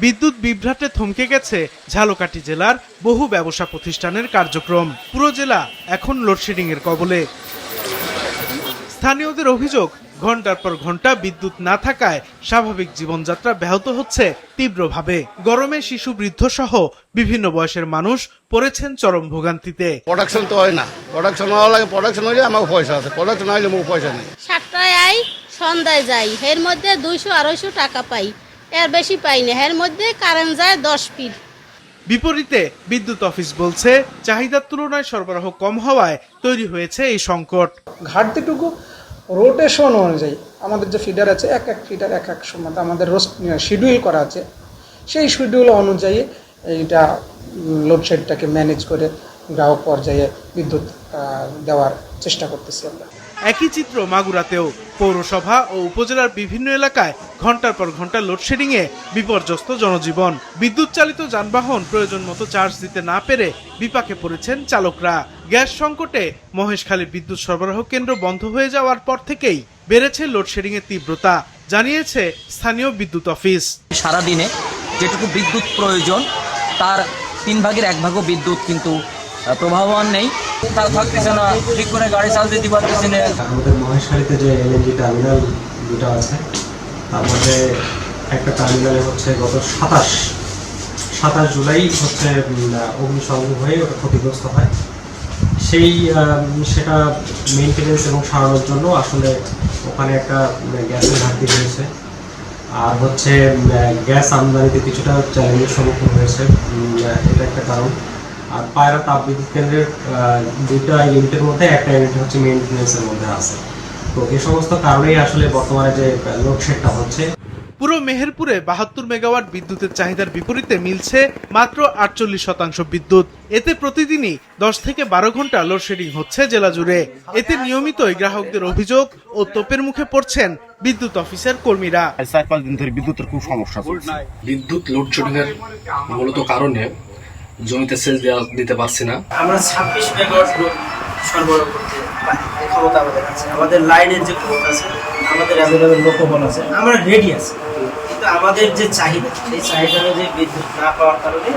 বিদ্যুৎ বিভ্রাটে থমকে গেছে ঝালকাঠি জেলার বহু ব্যবসা প্রতিষ্ঠানের কার্যক্রম। পুরো জেলা এখন লোডশেডিং এর কবলে। স্থানীয়দের অভিযোগ, ঘন্টার পর ঘন্টা বিদ্যুৎ না থাকায় স্বাভাবিক জীবনযাত্রা ব্যাহত হচ্ছে তীব্রভাবে। গরমে শিশু, বৃদ্ধ সহ বিভিন্ন বয়সের মানুষ পড়েছেন চরম ভোগান্তিতে। প্রোডাকশন তো হয় না, প্রোডাকশন হওয়া লাগে, প্রোডাকশন হইলে আমার পয়সা আছে, প্রোডাকশন হইলে আমার পয়সা নেই। 7টায় আই, সন্ধ্যায় যাই, এর মধ্যে 200-250 টাকা পাই, এর বেশি পাই না। এর মধ্যে কারেন্ট যায় 10 ফিট। বিপরীতে বিদ্যুৎ অফিস বলছে, চাহিদার তুলনায় সরবরাহ কম হওয়ায় তৈরি হয়েছে এই সংকট। ঘাটতিটুকু রোটেশন অনুযায়ী আমাদের যে ফিডার আছে, এক এক ফিডার এক এক সময় আমাদের শিডিউল করা আছে, সেই শিডিউল অনুযায়ী এইটা লোডশেডটাকে ম্যানেজ করে গ্রাহক পর্যায়ে বিদ্যুৎ দেওয়ার চেষ্টা করতেছি আমরা। একই চিত্র মাগুরাতেও। পৌরসভা ও উপজেলার বিভিন্ন এলাকায় ঘন্টার পর ঘন্টা লোডশেডিং এ বিপর্যস্ত জনজীবন। বিদ্যুৎ চালিত যানবাহন প্রয়োজন মতো চার্জ দিতে না পেরে বিপাকে পড়েছেন চালকরা। গ্যাস সংকটে মহেশখালী বিদ্যুৎ সরবরাহ কেন্দ্র বন্ধ হয়ে যাওয়ার পর থেকেই বেড়েছে লোডশেডিং এর তীব্রতা, জানিয়েছে স্থানীয় বিদ্যুৎ অফিস। সারাদিনে যেটুকু বিদ্যুৎ প্রয়োজন তার 3 ভাগের 1 ভাগও বিদ্যুৎ কিন্তু প্রবাহমান নেই, তাও থাকতেছে না, ঠিক করে গাড়ি চার্জ দিতে পারতেছে না। আমাদের মহেশখালীতে যে এলএনজি টার্মিনাল দুটো আছে, তার মধ্যে একটা টার্মিনালে হচ্ছে গত 27 জুলাই হচ্ছে অগ্নিসংযোগ হয়ে ওটা ক্ষতিগ্রস্ত হয়। সেটা মেইনটেনেন্স এবং সারানোর জন্য আসলে ওখানে একটা গ্যাসের ঘাটতি রয়েছে, আর হচ্ছে গ্যাস আমদানিতে কিছুটা চ্যালেঞ্জের সম্মুখীন হয়েছে, এটা একটা কারণ। আর পায়রা তাপবিদ্যুৎ কেন্দ্রের 2টা ইউনিটের মধ্যে একটা ইউনিট হচ্ছে মেইনটেনেন্সের মধ্যে আছে। তো এই সমস্ত কারণেই আসলে বর্তমানে যে লোডশেডটা হচ্ছে। পুরো মেহেরপুরে 72 মেগাওয়াট বিদ্যুতের চাহিদার বিপরীতে মিলছে মাত্র 48% বিদ্যুৎ। এতে প্রতিদিনই 10 থেকে 12 ঘন্টা লোডশেডিং হচ্ছে জেলা জুড়ে। এতে নিয়মিতই গ্রাহকদের অভিযোগ ও তোপের মুখে পড়ছেন বিদ্যুৎ অফিসের কর্মীরা। 4-5 দিন ধরে বিদ্যুতের খুব সমস্যা চলছে। বিদ্যুৎ লোডশেডিং এর মূলত কারণে জমিতে সেচ দিতে পারছি না। আমরা 26 মেগাওয়াট লোড সরবরাহ করতে ক্ষমতা আমাদের আছে, আমাদের লাইনের যে ক্ষমতা আছে, আমাদের অ্যাভেলেবল লোকবল আছে, আমরা রেডি আছি, কিন্তু আমাদের যে চাহিদা, সেই চাহিদা অনুযায়ী বিদ্যুৎ না পাওয়ার কারণে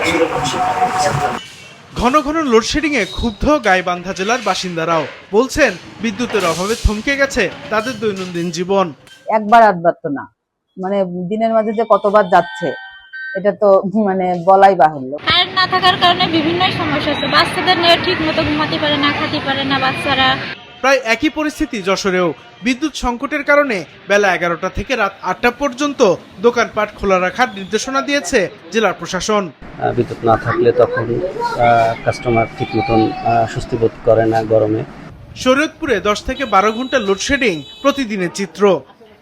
ঘন ঘন লোডশেডিং এ ক্ষুব্ধ গাইবান্ধা জেলার বাসিন্দারাও বলছেন, বিদ্যুতের অভাবে থমকে গেছে তাদের দৈনন্দিন জীবন। একবার আধবার তো না, মানে দিনের মাঝে যে কতবার যাচ্ছে এটা তো মানে বলাই বাহুল্য। কারেন্ট না থাকার কারণে বিভিন্ন সমস্যা আছে। বাচ্চাদের নিয়ে ঠিক মতো ঘুমাতে পারে না, খেতে পারে না বাচ্চারা। প্রায় একই পরিস্থিতি যশোরেও। বিদ্যুৎ সংকটের কারণে বেলা 11টা থেকে রাত 8টা পর্যন্ত দোকানপাট খোলা রাখার নির্দেশনা দিয়েছে জেলা প্রশাসন। বিদ্যুৎ না থাকলে তখন কাস্টমার ঠিক মতন স্বস্তি বোধ করে না গরমে। শরীয়তপুরে 10 থেকে 12 ঘন্টা লোডশেডিং প্রতিদিনের চিত্র।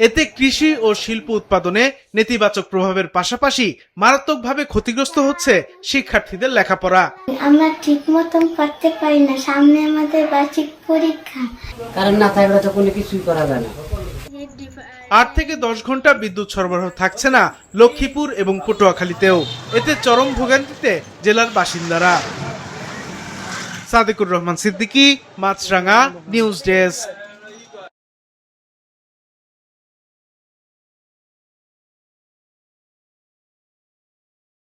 এতে কৃষি ও শিল্প উৎপাদনে নেতিবাচক প্রভাবের পাশাপাশি মারাত্মকভাবে ক্ষতিগ্রস্ত হচ্ছে শিক্ষার্থীদের লেখাপড়া। আমরা ঠিক মতন করতে পারি না, সামনে আমাদের বার্ষিক পরীক্ষা। কারণ না থাকলে তো কোনো কিছুই করা যায় না। 8 থেকে 10 ঘন্টা বিদ্যুৎ সরবরাহ থাকছে না লক্ষ্মীপুর এবং পটুয়াখালীতেও। এতে চরম ভোগান্তিতে জেলার বাসিন্দারা। সাদেকুর রহমান সিদ্দিকী, মাছরাঙা, নিউজ ডেস্ক।